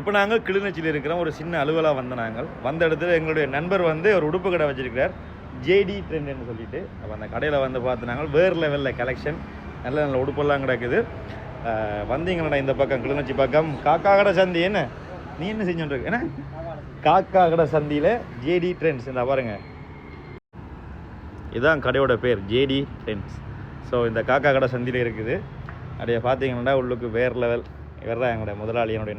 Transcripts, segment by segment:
இப்போ நாங்கள் கிளிநொச்சியில் இருக்கிறோம். ஒரு சின்ன அலுவலாக நாங்கள் வந்த இடத்துல எங்களுடைய நண்பர் வந்து ஒரு உடுப்பு கடை வச்சிருக்கிறார், ஜேடி ட்ரெண்ட்னு சொல்லிட்டு. அப்போ அந்த கடையில் வந்து பார்த்து நாங்கள் வேறு லெவலில் கலெக்ஷன், நல்ல நல்ல உடுப்பெல்லாம் கிடக்குது. வந்தீங்களா இந்த பக்கம் கிளிநொச்சி பக்கம் காக்கா கடை சந்தி, என்ன நீ என்ன செஞ்சுட்டு ஏன்னா காக்கா கடை சந்தியில் ஜேடி ட்ரெண்ட்ஸ் இந்த பாருங்க, இதுதான் கடையோட பேர், ஜேடி ட்ரெண்ட்ஸ். ஸோ இந்த காக்கா கடை சந்தியில் இருக்குது. அப்படியே பார்த்தீங்கன்னா உள்ளுக்கு வேறு லெவல். இவர் தான் எங்களுடைய முதலாளி, என்னுடைய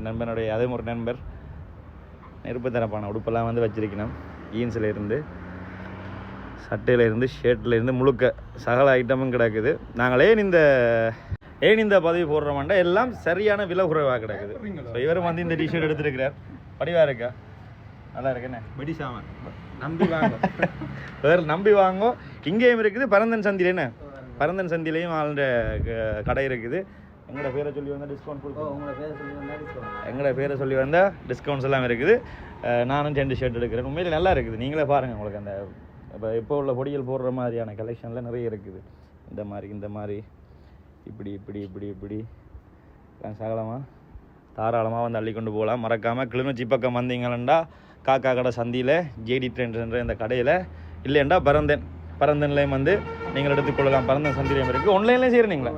நண்பனுடைய அதே ஒரு நண்பர். நெருப்பு தரப்பான உடுப்பெல்லாம் வந்து வச்சிருக்கணும். ஜீன்ஸில் இருந்து சட்டையில் இருந்து ஷர்ட்டில் இருந்து முழுக்க சகல ஐட்டமும் கிடக்குது. நாங்கள் ஏன் இந்த பதவி போடுறோம்னா எல்லாம் சரியான விலை குறைவாக கிடக்குது. ஸோ இவரும் வந்து இந்த டிஷர்ட் எடுத்துருக்கிறார். படிவாக இருக்கா, நல்லா இருக்குண்ணே, வெடிசாமன் நம்பி வாங்க, வேறு நம்பி வாங்க. இங்கேயும் இருக்குது பரந்தன் சந்தியில், என்ன பரந்தன் சந்திலையும் ஆளுடைய கடை இருக்குது. எங்களோட பேரை சொல்லி வந்தால் டிஸ்கவுண்ட் கொடுக்கும். எங்களோட பேரை சொல்லி வந்தால் டிஸ்கவுண்ட்ஸ் எல்லாம் இருக்குது. நானும் 2 ஷர்ட் எடுக்கிறேன். உண்மையிலே நல்லா இருக்குது. நீங்களே பாருங்கள், உங்களுக்கு அந்த இப்போ உள்ள பொடிகள் போடுற மாதிரியான கலெக்ஷனில் நிறைய இருக்குது. இந்த மாதிரி இப்படி இப்படி இப்படி இப்படி சகலமாக தாராளமாக வந்து அள்ளி கொண்டு போகலாம். மறக்காமல் கிளிநொச்சி பக்கம் வந்தீங்களா காக்கா கடை சந்தியில் ஜேடி ட்ரெண்ட்ஸ்ன்ற இந்த கடையில், இல்லைண்டா பரந்தன்லேயும் வந்து நீங்கள் எடுத்துக்கொள்ளலாம். பரந்தன் சந்திலையும் இருக்குது. ஆன்லைன்லேயும் செய்கிறீங்களா?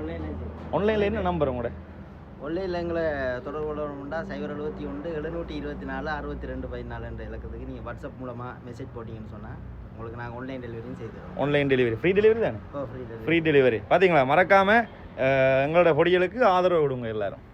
ஆன்லைனில் என்ன நம்பர் உங்களோட? ஆன்லைனில் எங்களை தொடர்பு கொள்ளணும்னா 071 724 62 14 என்ற இலக்கத்துக்கு நீங்கள் வாட்ஸ்அப் மூலமாக மெசேஜ் போட்டிங்கன்னு சொன்னால் உங்களுக்கு நாங்கள் ஆன்லைன் டெலிவரியும் செய்துடுவோம். ஆன்லைன் டெலிவரி, ஃப்ரீ டெலிவரி தானே? Free delivery. பார்த்தீங்களா, மறக்காமல் எங்களோட பொடிகளுக்கு ஆதரவு விடுங்க எல்லாரும்.